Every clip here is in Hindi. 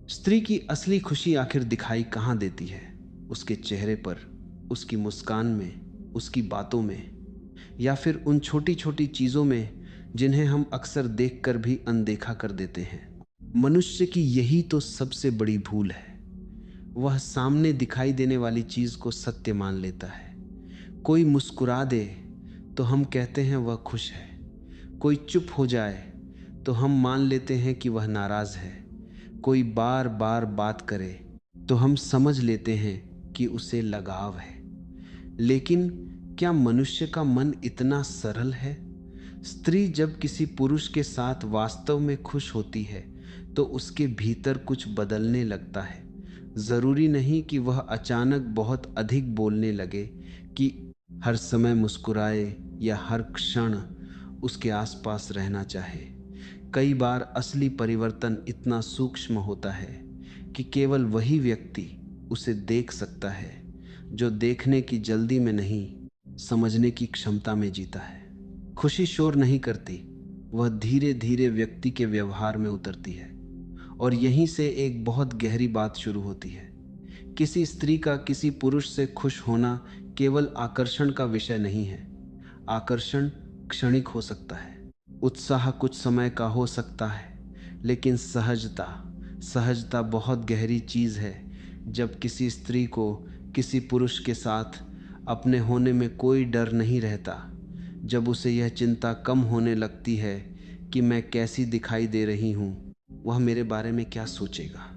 स्त्री की असली खुशी आखिर दिखाई कहाँ देती है? उसके चेहरे पर, उसकी मुस्कान में, उसकी बातों में, या फिर उन छोटी छोटी चीज़ों में जिन्हें हम अक्सर देखकर भी अनदेखा कर देते हैं। मनुष्य की यही तो सबसे बड़ी भूल है। वह सामने दिखाई देने वाली चीज़ को सत्य मान लेता है। कोई मुस्कुरा दे तो हम कहते हैं वह खुश है। कोई चुप हो जाए तो हम मान लेते हैं कि वह नाराज़ है। कोई बार बार बात करे तो हम समझ लेते हैं कि उसे लगाव है। लेकिन क्या मनुष्य का मन इतना सरल है? स्त्री जब किसी पुरुष के साथ वास्तव में खुश होती है तो उसके भीतर कुछ बदलने लगता है। जरूरी नहीं कि वह अचानक बहुत अधिक बोलने लगे, कि हर समय मुस्कुराए या हर क्षण उसके आसपास रहना चाहे। कई बार असली परिवर्तन इतना सूक्ष्म होता है कि केवल वही व्यक्ति उसे देख सकता है जो देखने की जल्दी में नहीं, समझने की क्षमता में जीता है। खुशी शोर नहीं करती, वह धीरे धीरे व्यक्ति के व्यवहार में उतरती है। और यहीं से एक बहुत गहरी बात शुरू होती है। किसी स्त्री का किसी पुरुष से खुश होना केवल आकर्षण का विषय नहीं है। आकर्षण क्षणिक हो सकता है, उत्साह कुछ समय का हो सकता है, लेकिन सहजता, सहजता बहुत गहरी चीज़ है। जब किसी स्त्री को किसी पुरुष के साथ अपने होने में कोई डर नहीं रहता, जब उसे यह चिंता कम होने लगती है कि मैं कैसी दिखाई दे रही हूँ, वह मेरे बारे में क्या सोचेगा,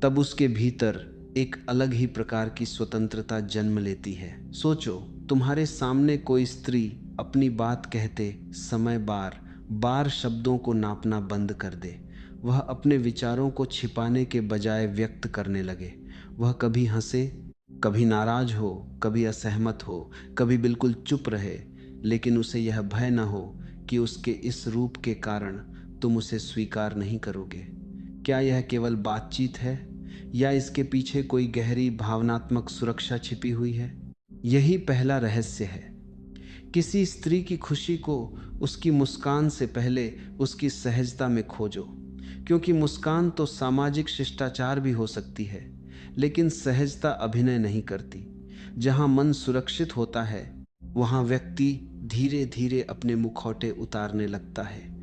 तब उसके भीतर एक अलग ही प्रकार की स्वतंत्रता जन्म लेती है। सोचो, तुम्हारे सामने कोई स्त्री अपनी बात कहते समय बार बार शब्दों को नापना बंद कर दे। वह अपने विचारों को छिपाने के बजाय व्यक्त करने लगे। वह कभी हंसे, कभी नाराज हो, कभी असहमत हो, कभी बिल्कुल चुप रहे, लेकिन उसे यह भय न हो कि उसके इस रूप के कारण तुम उसे स्वीकार नहीं करोगे। क्या यह केवल बातचीत है या इसके पीछे कोई गहरी भावनात्मक सुरक्षा छिपी हुई है? यही पहला रहस्य है। किसी स्त्री की खुशी को उसकी मुस्कान से पहले उसकी सहजता में खोजो, क्योंकि मुस्कान तो सामाजिक शिष्टाचार भी हो सकती है, लेकिन सहजता अभिनय नहीं करती। जहां मन सुरक्षित होता है वहां व्यक्ति धीरे धीरे अपने मुखौटे उतारने लगता है।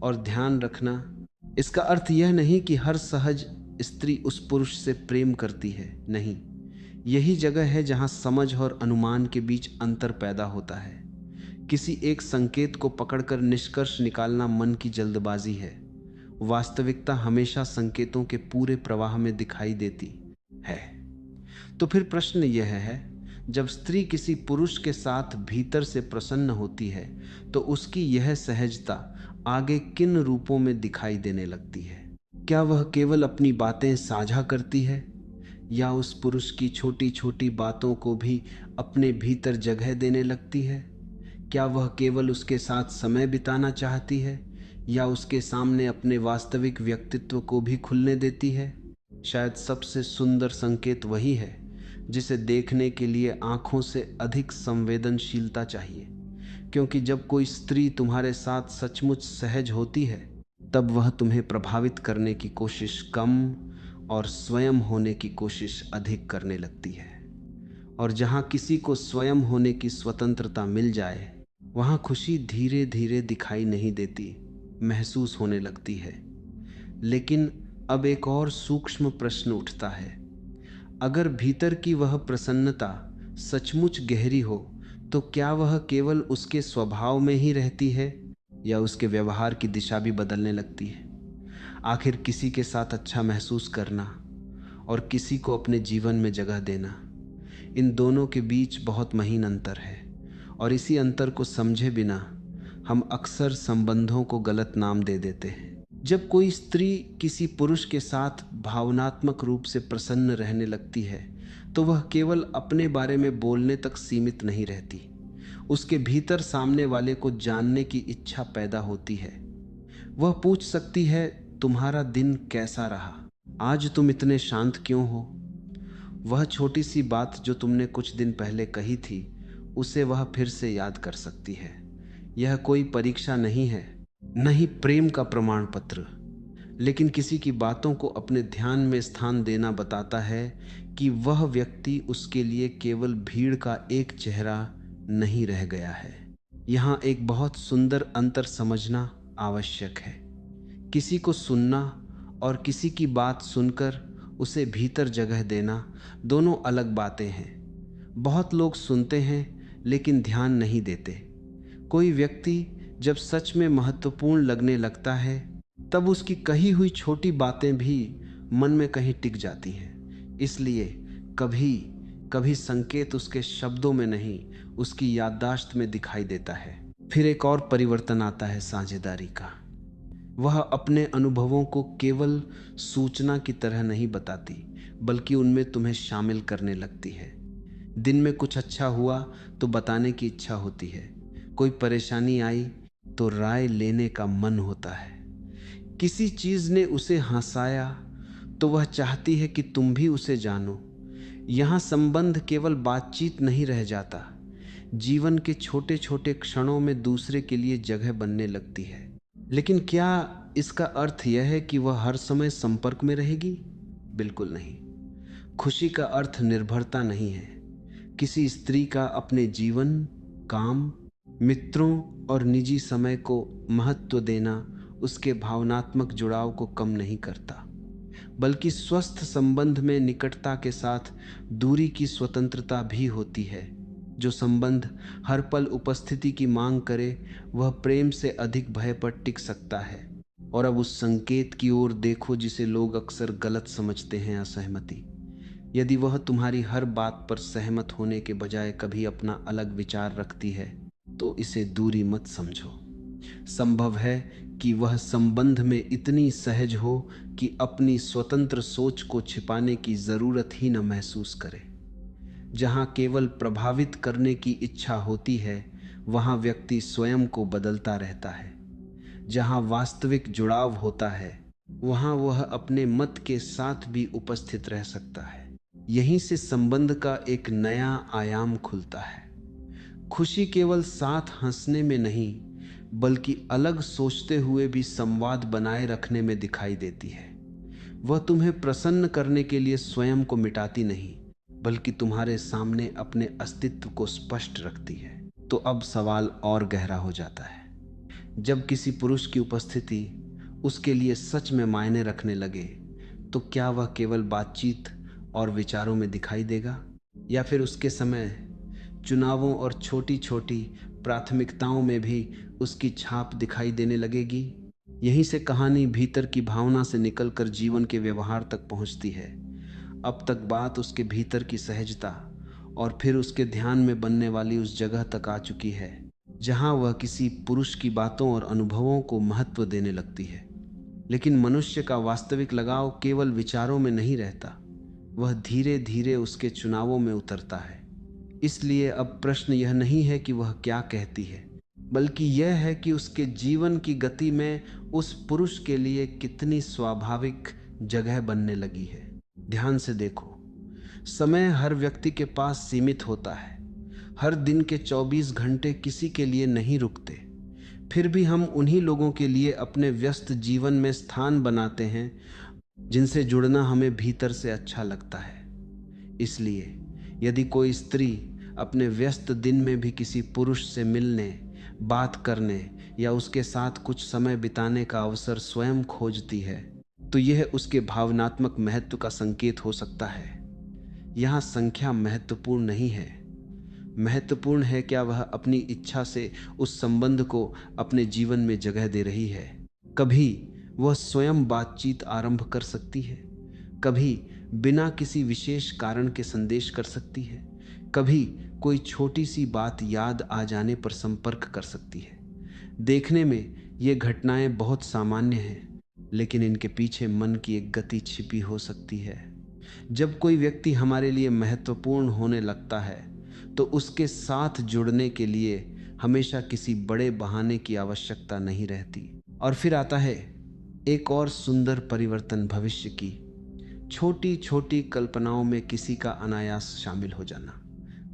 और ध्यान रखना, इसका अर्थ यह नहीं कि हर सहज स्त्री उस पुरुष से प्रेम करती है, नहीं। यही जगह है जहां समझ और अनुमान के बीच अंतर पैदा होता है। किसी एक संकेत को पकड़कर निष्कर्ष निकालना मन की जल्दबाजी है। वास्तविकता हमेशा संकेतों के पूरे प्रवाह में दिखाई देती है। तो फिर प्रश्न यह है, जब स्त्री किसी पुरुष के साथ भीतर से प्रसन्न होती है तो उसकी यह सहजता आगे किन रूपों में दिखाई देने लगती है? क्या वह केवल अपनी बातें साझा करती है, या उस पुरुष की छोटी छोटी बातों को भी अपने भीतर जगह देने लगती है? क्या वह केवल उसके साथ समय बिताना चाहती है, या उसके सामने अपने वास्तविक व्यक्तित्व को भी खुलने देती है? शायद सबसे सुंदर संकेत वही है जिसे देखने के लिए आंखों से अधिक संवेदनशीलता चाहिए। क्योंकि जब कोई स्त्री तुम्हारे साथ सचमुच सहज होती है, तब वह तुम्हें प्रभावित करने की कोशिश कम और स्वयं होने की कोशिश अधिक करने लगती है। और जहां किसी को स्वयं होने की स्वतंत्रता मिल जाए, वहां खुशी धीरे धीरे दिखाई नहीं देती, महसूस होने लगती है। लेकिन अब एक और सूक्ष्म प्रश्न उठता है। अगर भीतर की वह प्रसन्नता सचमुच गहरी हो, तो क्या वह केवल उसके स्वभाव में ही रहती है, या उसके व्यवहार की दिशा भी बदलने लगती है? आखिर किसी के साथ अच्छा महसूस करना और किसी को अपने जीवन में जगह देना, इन दोनों के बीच बहुत महीन अंतर है। और इसी अंतर को समझे बिना हम अक्सर संबंधों को गलत नाम दे देते हैं। जब कोई स्त्री किसी पुरुष के साथ भावनात्मक रूप से प्रसन्न रहने लगती है तो वह केवल अपने बारे में बोलने तक सीमित नहीं रहती। उसके भीतर सामने वाले को जानने की इच्छा पैदा होती है। वह पूछ सकती है, तुम्हारा दिन कैसा रहा, आज तुम इतने शांत क्यों हो? वह छोटी सी बात जो तुमने कुछ दिन पहले कही थी, उसे वह फिर से याद कर सकती है। यह कोई परीक्षा नहीं है, न ही प्रेम का प्रमाण पत्र, लेकिन किसी की बातों को अपने ध्यान में स्थान देना बताता है कि वह व्यक्ति उसके लिए केवल भीड़ का एक चेहरा नहीं रह गया है। यहाँ एक बहुत सुंदर अंतर समझना आवश्यक है। किसी को सुनना और किसी की बात सुनकर उसे भीतर जगह देना दोनों अलग बातें हैं। बहुत लोग सुनते हैं लेकिन ध्यान नहीं देते। कोई व्यक्ति जब सच में महत्वपूर्ण लगने लगता है तब उसकी कही हुई छोटी बातें भी मन में कहीं टिक जाती हैं। इसलिए कभी कभी संकेत उसके शब्दों में नहीं, उसकी याददाश्त में दिखाई देता है। फिर एक और परिवर्तन आता है साझेदारी का। वह अपने अनुभवों को केवल सूचना की तरह नहीं बताती, बल्कि उनमें तुम्हें शामिल करने लगती है। दिन में कुछ अच्छा हुआ तो बताने की इच्छा होती है, कोई परेशानी आई तो राय लेने का मन होता है, किसी चीज ने उसे हंसाया तो वह चाहती है कि तुम भी उसे जानो। यहाँ संबंध केवल बातचीत नहीं रह जाता, जीवन के छोटे छोटे क्षणों में दूसरे के लिए जगह बनने लगती है। लेकिन क्या इसका अर्थ यह है कि वह हर समय संपर्क में रहेगी? बिल्कुल नहीं। खुशी का अर्थ निर्भरता नहीं है। किसी स्त्री का अपने जीवन, काम, मित्रों और निजी समय को महत्व देना उसके भावनात्मक जुड़ाव को कम नहीं करता, बल्कि स्वस्थ संबंध में निकटता के साथ दूरी की स्वतंत्रता भी होती है। जो संबंध हर पल उपस्थिति की मांग करे वह प्रेम से अधिक भय पर टिक सकता है। और अब उस संकेत की ओर देखो जिसे लोग अक्सर गलत समझते हैं, असहमति। यदि वह तुम्हारी हर बात पर सहमत होने के बजाय कभी अपना अलग विचार रखती है तो इसे दूरी मत समझो। संभव है कि वह संबंध में इतनी सहज हो कि अपनी स्वतंत्र सोच को छिपाने की जरूरत ही न महसूस करे। जहाँ केवल प्रभावित करने की इच्छा होती है वहाँ व्यक्ति स्वयं को बदलता रहता है। जहाँ वास्तविक जुड़ाव होता है वहाँ वह अपने मत के साथ भी उपस्थित रह सकता है। यहीं से संबंध का एक नया आयाम खुलता है। खुशी केवल साथ हंसने में नहीं, बल्कि अलग सोचते हुए भी संवाद बनाए रखने में दिखाई देती है। वह तुम्हें प्रसन्न करने के लिए स्वयं को मिटाती नहीं, बल्कि तुम्हारे सामने अपने अस्तित्व को स्पष्ट रखती है। तो अब सवाल और गहरा हो जाता है। जब किसी पुरुष की उपस्थिति उसके लिए सच में मायने रखने लगे तो क्या वह केवल बातचीत और विचारों में दिखाई देगा, या फिर उसके समय चुनावों और छोटी छोटी प्राथमिकताओं में भी उसकी छाप दिखाई देने लगेगी? यहीं से कहानी भीतर की भावना से निकलकर जीवन के व्यवहार तक पहुंचती है। अब तक बात उसके भीतर की सहजता और फिर उसके ध्यान में बनने वाली उस जगह तक आ चुकी है जहां वह किसी पुरुष की बातों और अनुभवों को महत्व देने लगती है। लेकिन मनुष्य का वास्तविक लगाव केवल विचारों में नहीं रहता, वह धीरे धीरे उसके चुनावों में उतरता है। इसलिए अब प्रश्न यह नहीं है कि वह क्या कहती है, बल्कि यह है कि उसके जीवन की गति में उस पुरुष के लिए कितनी स्वाभाविक जगह बनने लगी है। ध्यान से देखो, समय हर व्यक्ति के पास सीमित होता है। हर दिन के 24 घंटे किसी के लिए नहीं रुकते। फिर भी हम उन्हीं लोगों के लिए अपने व्यस्त जीवन में स्थान बनाते हैं जिनसे जुड़ना हमें भीतर से अच्छा लगता है। इसलिए यदि कोई स्त्री अपने व्यस्त दिन में भी किसी पुरुष से मिलने, बात करने या उसके साथ कुछ समय बिताने का अवसर स्वयं खोजती है तो यह उसके भावनात्मक महत्व का संकेत हो सकता है। यहाँ संख्या महत्वपूर्ण नहीं है, महत्वपूर्ण है क्या वह अपनी इच्छा से उस संबंध को अपने जीवन में जगह दे रही है। कभी वह स्वयं बातचीत आरंभ कर सकती है, कभी बिना किसी विशेष कारण के संदेश कर सकती है, कभी कोई छोटी सी बात याद आ जाने पर संपर्क कर सकती है। देखने में ये घटनाएं बहुत सामान्य हैं, लेकिन इनके पीछे मन की एक गति छिपी हो सकती है। जब कोई व्यक्ति हमारे लिए महत्वपूर्ण होने लगता है तो उसके साथ जुड़ने के लिए हमेशा किसी बड़े बहाने की आवश्यकता नहीं रहती। और फिर आता है एक और सुंदर परिवर्तन, भविष्य की छोटी छोटी कल्पनाओं में किसी का अनायास शामिल हो जाना।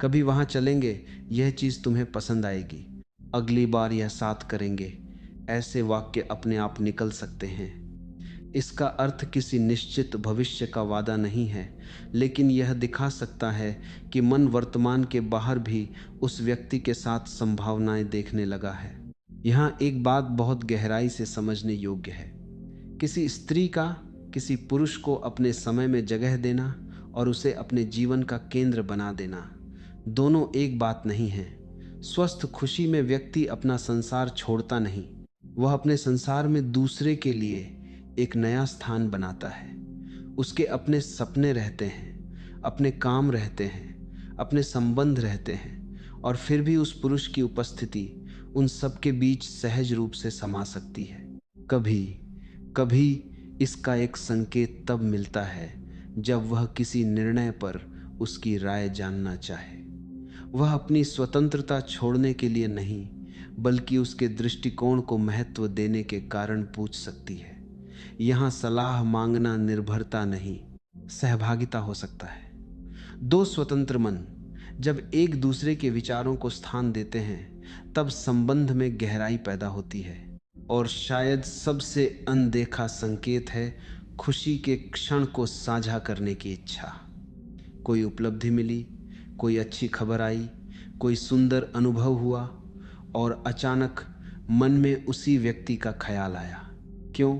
कभी वहां चलेंगे, यह चीज तुम्हें पसंद आएगी, अगली बार यह साथ करेंगे, ऐसे वाक्य अपने आप निकल सकते हैं। इसका अर्थ किसी निश्चित भविष्य का वादा नहीं है, लेकिन यह दिखा सकता है कि मन वर्तमान के बाहर भी उस व्यक्ति के साथ संभावनाएं देखने लगा है। यहाँ एक बात बहुत गहराई से समझने योग्य है। किसी स्त्री का किसी पुरुष को अपने समय में जगह देना और उसे अपने जीवन का केंद्र बना देना, दोनों एक बात नहीं है। स्वस्थ खुशी में व्यक्ति अपना संसार छोड़ता नहीं, वह अपने संसार में दूसरे के लिए एक नया स्थान बनाता है। उसके अपने सपने रहते हैं, अपने काम रहते हैं, अपने संबंध रहते हैं, और फिर भी उस पुरुष की उपस्थिति उन सब के बीच सहज रूप से समा सकती है। कभी कभी इसका एक संकेत तब मिलता है जब वह किसी निर्णय पर उसकी राय जानना चाहे। वह अपनी स्वतंत्रता छोड़ने के लिए नहीं, बल्कि उसके दृष्टिकोण को महत्व देने के कारण पूछ सकती है। यहाँ सलाह मांगना निर्भरता नहीं, सहभागिता हो सकता है। दो स्वतंत्र मन जब एक दूसरे के विचारों को स्थान देते हैं, तब संबंध में गहराई पैदा होती है। और शायद सबसे अनदेखा संकेत है खुशी के क्षण को साझा करने की इच्छा। कोई उपलब्धि मिली, कोई अच्छी खबर आई, कोई सुंदर अनुभव हुआ, और अचानक मन में उसी व्यक्ति का ख्याल आया। क्यों?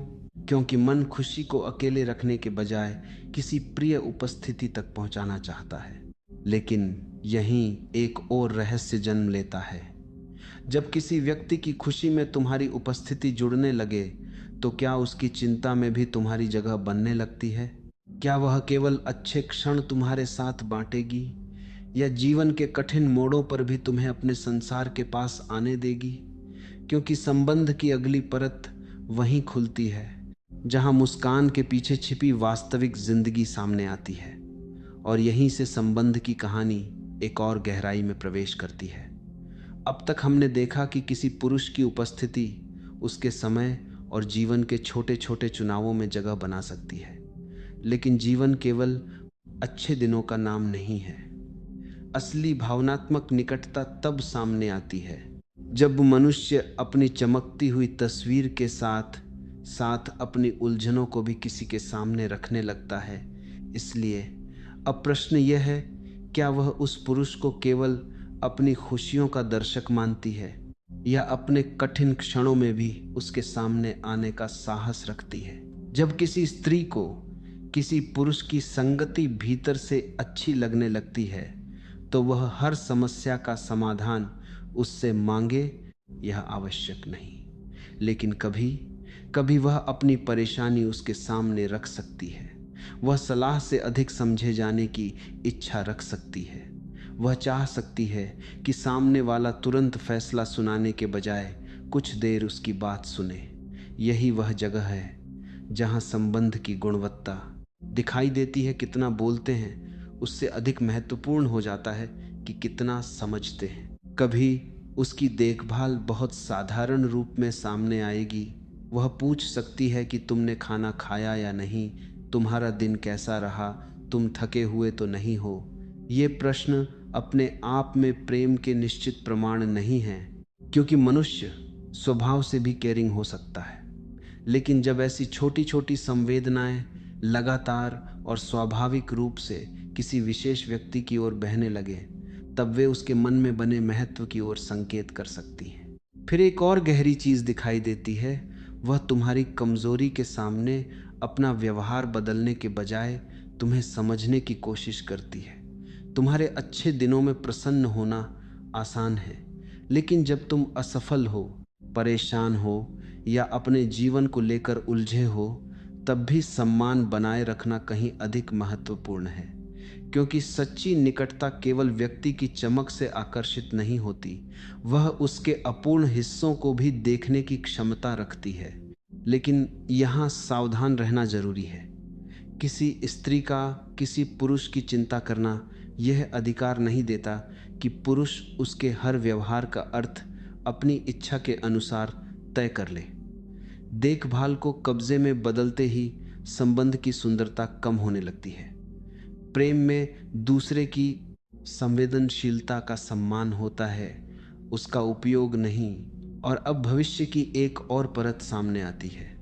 क्योंकि मन खुशी को अकेले रखने के बजाय किसी प्रिय उपस्थिति तक पहुंचाना चाहता है। लेकिन यहीं एक और रहस्य जन्म लेता है। जब किसी व्यक्ति की खुशी में तुम्हारी उपस्थिति जुड़ने लगे, तो क्या उसकी चिंता में भी तुम्हारी जगह बनने लगती है? क्या वह केवल अच्छे क्षण तुम्हारे साथ बांटेगी, या जीवन के कठिन मोड़ों पर भी तुम्हें अपने संसार के पास आने देगी? क्योंकि संबंध की अगली परत वहीं खुलती है जहां मुस्कान के पीछे छिपी वास्तविक जिंदगी सामने आती है, और यहीं से संबंध की कहानी एक और गहराई में प्रवेश करती है। अब तक हमने देखा कि किसी पुरुष की उपस्थिति उसके समय और जीवन के छोटे छोटे चुनावों में जगह बना सकती है, लेकिन जीवन केवल अच्छे दिनों का नाम नहीं है। असली भावनात्मक निकटता तब सामने आती है जब मनुष्य अपनी चमकती हुई तस्वीर के साथ साथ अपनी उलझनों को भी किसी के सामने रखने लगता है। इसलिए अब प्रश्न यह है, क्या वह उस पुरुष को केवल अपनी खुशियों का दर्शक मानती है, या अपने कठिन क्षणों में भी उसके सामने आने का साहस रखती है? जब किसी स्त्री को किसी पुरुष की संगति भीतर से अच्छी लगने लगती है, तो वह हर समस्या का समाधान उससे मांगे, यह आवश्यक नहीं, लेकिन कभी कभी वह अपनी परेशानी उसके सामने रख सकती है। वह सलाह से अधिक समझे जाने की इच्छा रख सकती है। वह चाह सकती है कि सामने वाला तुरंत फैसला सुनाने के बजाय कुछ देर उसकी बात सुने। यही वह जगह है जहां संबंध की गुणवत्ता दिखाई देती है। कितना बोलते हैं उससे अधिक महत्वपूर्ण हो जाता है कि कितना समझते हैं। कभी उसकी देखभाल बहुत साधारण रूप में सामने आएगी। वह पूछ सकती है कि तुमने खाना खाया या नहीं, तुम्हारा दिन कैसा रहा, तुम थके हुए तो नहीं हो। ये प्रश्न अपने आप में प्रेम के निश्चित प्रमाण नहीं हैं, क्योंकि मनुष्य स्वभाव से भी केयरिंग हो सकता है। लेकिन जब ऐसी छोटी छोटी संवेदनाएं लगातार और स्वाभाविक रूप से किसी विशेष व्यक्ति की ओर बहने लगे, तब वे उसके मन में बने महत्व की ओर संकेत कर सकती हैं। फिर एक और गहरी चीज दिखाई देती है। वह तुम्हारी कमजोरी के सामने अपना व्यवहार बदलने के बजाय तुम्हें समझने की कोशिश करती है। तुम्हारे अच्छे दिनों में प्रसन्न होना आसान है, लेकिन जब तुम असफल हो, परेशान हो, या अपने जीवन को लेकर उलझे हो, तब भी सम्मान बनाए रखना कहीं अधिक महत्वपूर्ण है। क्योंकि सच्ची निकटता केवल व्यक्ति की चमक से आकर्षित नहीं होती, वह उसके अपूर्ण हिस्सों को भी देखने की क्षमता रखती है। लेकिन यहाँ सावधान रहना जरूरी है। किसी स्त्री का किसी पुरुष की चिंता करना यह अधिकार नहीं देता कि पुरुष उसके हर व्यवहार का अर्थ अपनी इच्छा के अनुसार तय कर ले। देखभाल को कब्जे में बदलते ही संबंध की सुंदरता कम होने लगती है। प्रेम में दूसरे की संवेदनशीलता का सम्मान होता है, उसका उपयोग नहीं। और अब भविष्य की एक और परत सामने आती है।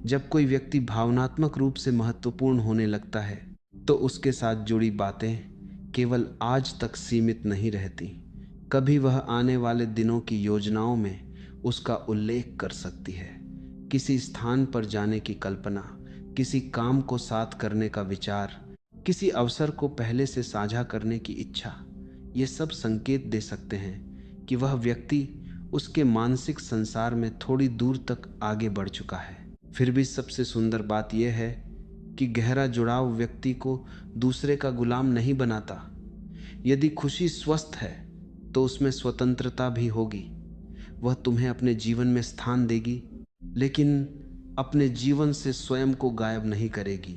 जब कोई व्यक्ति भावनात्मक रूप से महत्वपूर्ण होने लगता है तो उसके साथ जुड़ी बातें केवल आज तक सीमित नहीं रहती। कभी वह आने वाले दिनों की योजनाओं में उसका उल्लेख कर सकती है। किसी स्थान पर जाने की कल्पना, किसी काम को साथ करने का विचार, किसी अवसर को पहले से साझा करने की इच्छा, ये सब संकेत दे सकते हैं कि वह व्यक्ति उसके मानसिक संसार में थोड़ी दूर तक आगे बढ़ चुका है। फिर भी सबसे सुंदर बात यह है कि गहरा जुड़ाव व्यक्ति को दूसरे का गुलाम नहीं बनाता। यदि खुशी स्वस्थ है तो उसमें स्वतंत्रता भी होगी। वह तुम्हें अपने जीवन में स्थान देगी, लेकिन अपने जीवन से स्वयं को गायब नहीं करेगी।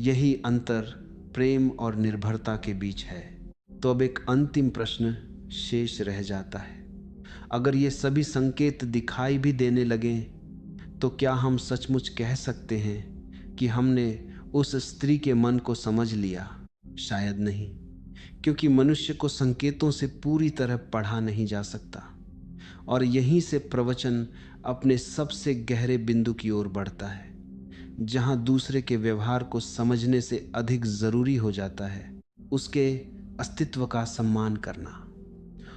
यही अंतर प्रेम और निर्भरता के बीच है। तो अब एक अंतिम प्रश्न शेष रह जाता है। अगर ये सभी संकेत दिखाई भी देने लगें तो क्या हम सचमुच कह सकते हैं कि हमने उस स्त्री के मन को समझ लिया? शायद नहीं, क्योंकि मनुष्य को संकेतों से पूरी तरह पढ़ा नहीं जा सकता। और यहीं से प्रवचन अपने सबसे गहरे बिंदु की ओर बढ़ता है, जहां दूसरे के व्यवहार को समझने से अधिक जरूरी हो जाता है उसके अस्तित्व का सम्मान करना।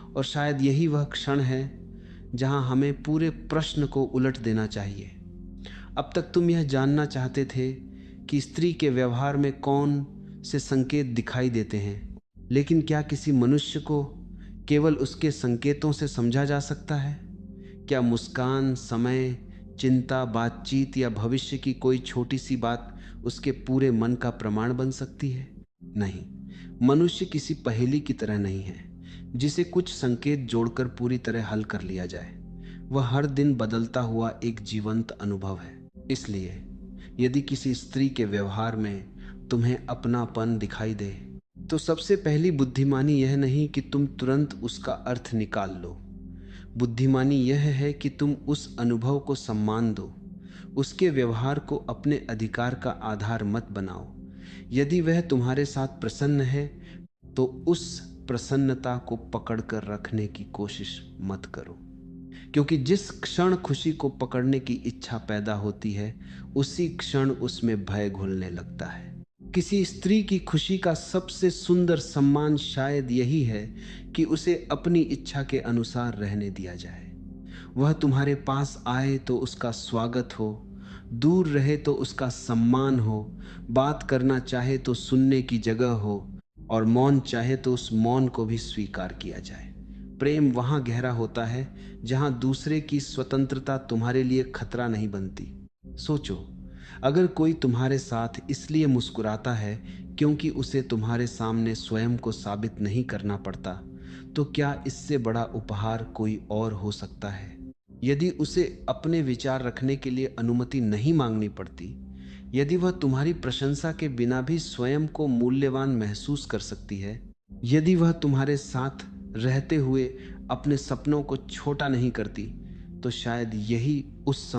और शायद यही वह क्षण है जहां हमें पूरे प्रश्न को उलट देना चाहिए। अब तक तुम यह जानना चाहते थे कि स्त्री के व्यवहार में कौन से संकेत दिखाई देते हैं, लेकिन क्या किसी मनुष्य को केवल उसके संकेतों से समझा जा सकता है? क्या मुस्कान, समय, चिंता, बातचीत या भविष्य की कोई छोटी सी बात उसके पूरे मन का प्रमाण बन सकती है? नहीं, मनुष्य किसी पहेली की तरह नहीं है जिसे कुछ संकेत जोड़कर पूरी तरह हल कर लिया जाए। वह हर दिन बदलता हुआ एक जीवंत अनुभव है। इसलिए यदि किसी स्त्री के व्यवहार में तुम्हें अपनापन दिखाई दे तो सबसे पहली बुद्धिमानी यह नहीं कि तुम तुरंत उसका अर्थ निकाल लो। बुद्धिमानी यह है कि तुम उस अनुभव को सम्मान दो। उसके व्यवहार को अपने अधिकार का आधार मत बनाओ। यदि वह तुम्हारे साथ प्रसन्न है तो उस प्रसन्नता को पकड़कर रखने की कोशिश मत करो, क्योंकि जिस क्षण खुशी को पकड़ने की इच्छा पैदा होती है उसी क्षण उसमें भय घुलने लगता है। किसी स्त्री की खुशी का सबसे सुंदर सम्मान शायद यही है कि उसे अपनी इच्छा के अनुसार रहने दिया जाए। वह तुम्हारे पास आए तो उसका स्वागत हो, दूर रहे तो उसका सम्मान हो, बात करना चाहे तो सुनने की जगह हो, और मौन चाहे तो उस मौन को भी स्वीकार किया जाए। प्रेम वहां गहरा होता है जहां दूसरे की स्वतंत्रता तुम्हारे लिए खतरा नहीं बनती। सोचो, अगर कोई तुम्हारे साथ इसलिए मुस्कुराता है क्योंकि उसे तुम्हारे सामने स्वयं को साबित नहीं करना पड़ता, तो क्या इससे बड़ा उपहार कोई और हो सकता है? यदि उसे अपने विचार रखने के लिए अनुमति नहीं मांगनी पड़ती, यदि वह तुम्हारी प्रशंसा के बिना भी स्वयं को मूल्यवान महसूस कर सकती है, यदि वह तुम्हारे साथ रहते हुए अपने सपनों को छोटा नहीं करती, तो शायद यही उस